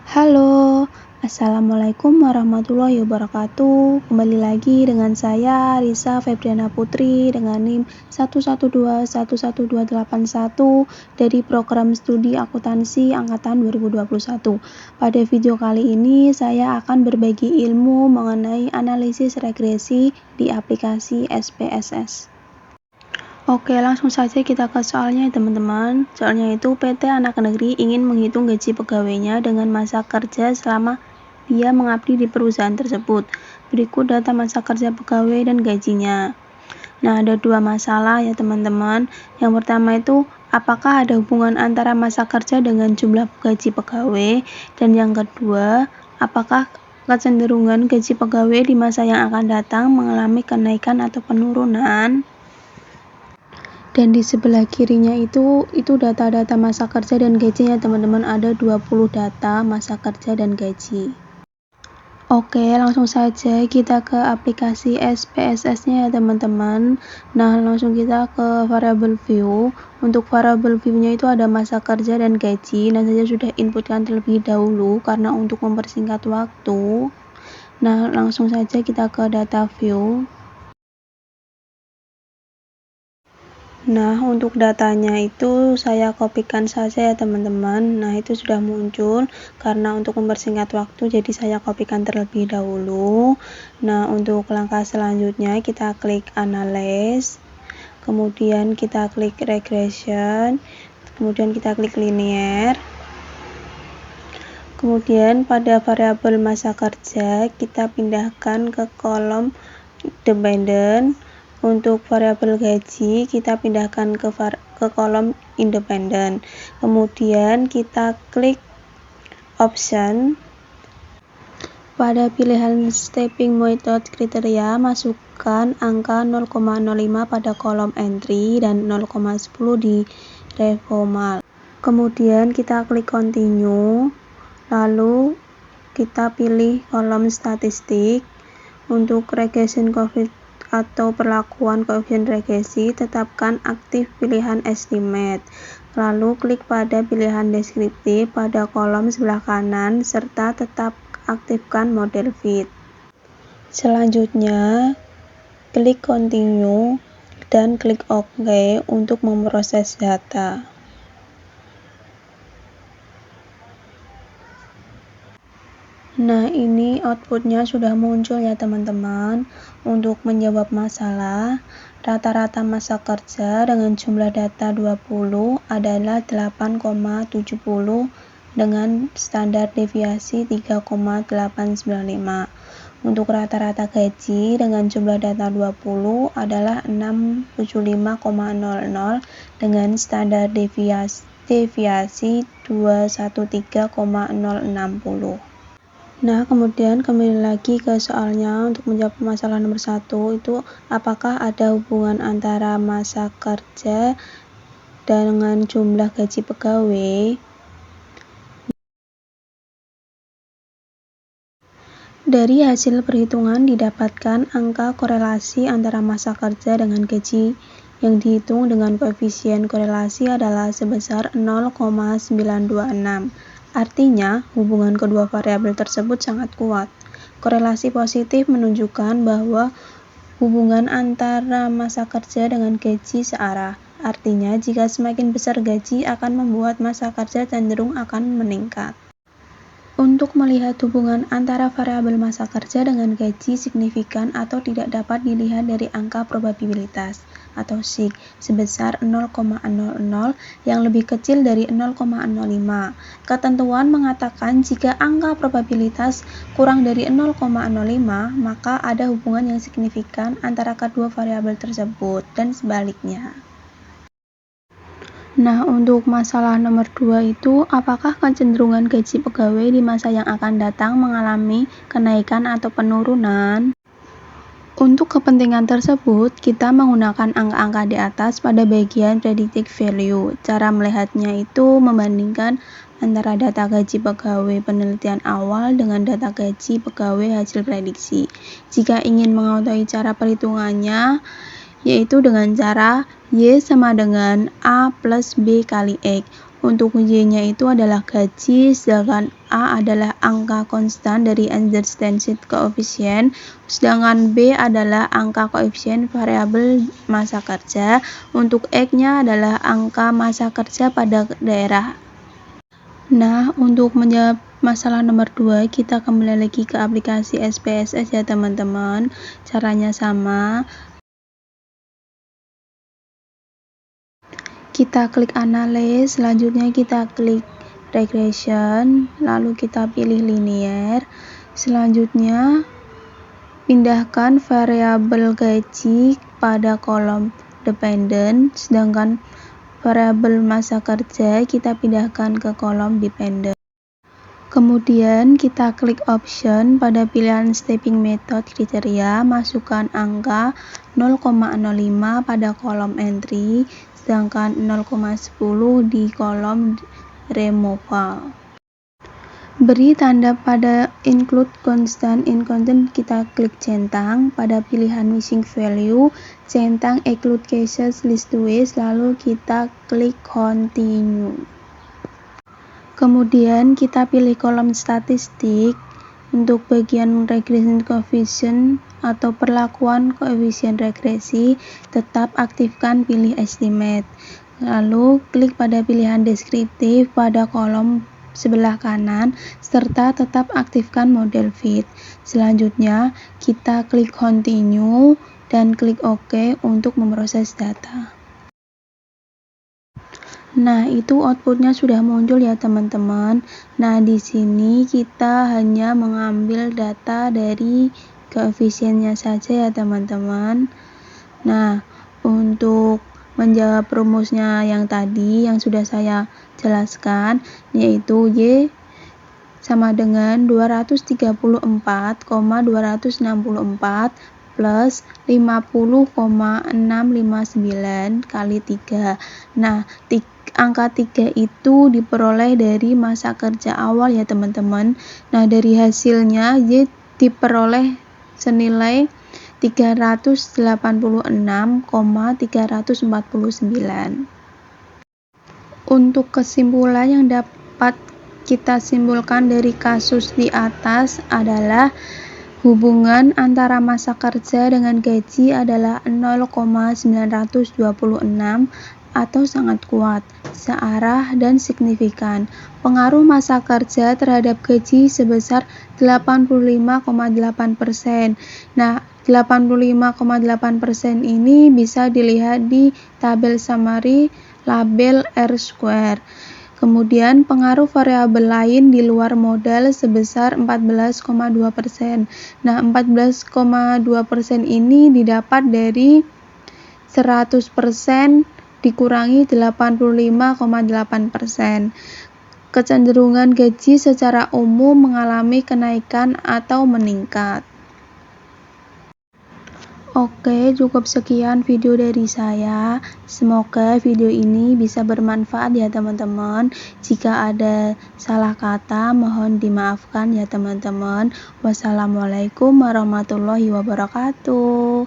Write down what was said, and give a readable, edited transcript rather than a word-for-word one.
Halo, Assalamualaikum warahmatullahi wabarakatuh. Kembali lagi dengan saya Risa Febriana Putri dengan NIM 112112881 dari program studi akuntansi angkatan 2021. Pada video kali ini saya akan berbagi ilmu mengenai analisis regresi di aplikasi SPSS. Oke, langsung saja kita ke soalnya ya teman-teman. Soalnya itu PT Anak Negeri ingin menghitung gaji pegawainya dengan masa kerja selama dia mengabdi di perusahaan tersebut. Berikut data masa kerja pegawai dan gajinya. Nah, ada dua masalah ya teman-teman. Yang pertama itu, apakah ada hubungan antara masa kerja dengan jumlah gaji pegawai? Dan yang kedua, apakah kecenderungan gaji pegawai di masa yang akan datang mengalami kenaikan atau penurunan? Dan di sebelah kirinya itu data-data masa kerja dan gajinya teman-teman, ada 20 data masa kerja dan gaji. Oke, langsung saja kita ke aplikasi SPSS-nya ya teman-teman. Nah, langsung kita ke variable view. Untuk variable view-nya itu ada masa kerja dan gaji. Nah, saya sudah inputkan terlebih dahulu karena untuk mempersingkat waktu. Nah, langsung saja kita ke data view. Nah, untuk datanya itu saya kopikan saja ya teman-teman. Nah, itu sudah muncul. Karena untuk mempersingkat waktu, jadi saya kopikan terlebih dahulu. Nah, untuk langkah selanjutnya kita klik Analyze. Kemudian kita klik Regression. Kemudian kita klik Linear. Kemudian pada variabel masa kerja, kita pindahkan ke kolom Dependent. Untuk variabel gaji kita pindahkan ke kolom independen. Kemudian kita klik option. Pada pilihan stepping method kriteria, masukkan angka 0,05 pada kolom entry dan 0,10 di reformal. Kemudian kita klik continue. Lalu kita pilih kolom statistik. Untuk regression coefficient atau perlakuan koefisien regresi, tetapkan aktif pilihan estimate. Lalu klik pada pilihan deskriptif pada kolom sebelah kanan serta tetap aktifkan model fit. Selanjutnya, klik continue dan klik OK untuk memproses data. Nah, ini outputnya sudah muncul ya teman-teman. Untuk menjawab masalah, rata-rata masa kerja dengan jumlah data 20 adalah 8,70 dengan standar deviasi 3,895. Untuk rata-rata gaji dengan jumlah data 20 adalah 675,00 dengan standar deviasi 213,060. Nah, kemudian kembali lagi ke soalnya. Untuk menjawab masalah nomor 1 itu, apakah ada hubungan antara masa kerja dengan jumlah gaji pegawai? Dari hasil perhitungan didapatkan angka korelasi antara masa kerja dengan gaji yang dihitung dengan koefisien korelasi adalah sebesar 0,926. Artinya, hubungan kedua variabel tersebut sangat kuat. Korelasi positif menunjukkan bahwa hubungan antara masa kerja dengan gaji searah. Artinya, jika semakin besar gaji akan membuat masa kerja cenderung akan meningkat. Untuk melihat hubungan antara variabel masa kerja dengan gaji signifikan atau tidak dapat dilihat dari angka probabilitas atau SIG sebesar 0,00 yang lebih kecil dari 0,05. Ketentuan mengatakan jika angka probabilitas kurang dari 0,05, maka ada hubungan yang signifikan antara kedua variabel tersebut dan sebaliknya. Nah, untuk masalah nomor 2 itu, apakah kecenderungan gaji pegawai di masa yang akan datang mengalami kenaikan atau penurunan? Untuk kepentingan tersebut, kita menggunakan angka-angka di atas pada bagian predicted value. Cara melihatnya itu membandingkan antara data gaji pegawai penelitian awal dengan data gaji pegawai hasil prediksi. Jika ingin mengetahui cara perhitungannya, yaitu dengan cara Y sama dengan A plus B kali X. Untuk Y-nya itu adalah gaji, sedangkan A adalah angka konstan dari adjusted coefficient, sedangkan B adalah angka koefisien variabel masa kerja. Untuk X-nya adalah angka masa kerja pada daerah. Nah, untuk menjawab masalah nomor 2, kita kembali lagi ke aplikasi SPSS ya teman-teman. Caranya sama. Kita klik analyze, selanjutnya kita klik regression, lalu kita pilih linear. Selanjutnya pindahkan variabel gaji pada kolom dependent, sedangkan variabel masa kerja kita pindahkan ke kolom dependent. Kemudian kita klik option pada pilihan stepping method kriteria, masukkan angka 0,05 pada kolom entry, sedangkan 0,10 di kolom removal. Beri tanda pada include constant in content, kita klik centang pada pilihan missing value, centang exclude cases list ways, lalu kita klik continue. Kemudian kita pilih kolom statistik. Untuk bagian regression coefficient atau perlakuan koefisien regresi, tetap aktifkan pilih estimate. Lalu klik pada pilihan deskriptif pada kolom sebelah kanan, serta tetap aktifkan model fit. Selanjutnya kita klik continue dan klik OK untuk memproses data. Nah, itu outputnya sudah muncul ya teman-teman. Nah, di sini kita hanya mengambil data dari koefisiennya saja ya teman-teman. Nah, untuk menjawab rumusnya yang tadi yang sudah saya jelaskan, yaitu Y sama dengan 234,264 plus 50,659 kali 3. Nah, angka 3 itu diperoleh dari masa kerja awal ya teman-teman. Nah, dari hasilnya Y diperoleh senilai 386,349. Untuk kesimpulan yang dapat kita simpulkan dari kasus di atas adalah hubungan antara masa kerja dengan gaji adalah 0,926 atau sangat kuat, searah dan signifikan. Pengaruh masa kerja terhadap gaji sebesar 85,8%. Nah, 85,8% ini bisa dilihat di tabel summary label R-square. Kemudian pengaruh variabel lain di luar modal sebesar 14,2%. Nah, 14,2% ini didapat dari 100% dikurangi 85,8%. Kecenderungan gaji secara umum mengalami kenaikan atau meningkat. Oke, cukup sekian video dari saya. Semoga video ini bisa bermanfaat ya teman-teman. Jika ada salah kata, mohon dimaafkan ya teman-teman. Wassalamualaikum warahmatullahi wabarakatuh.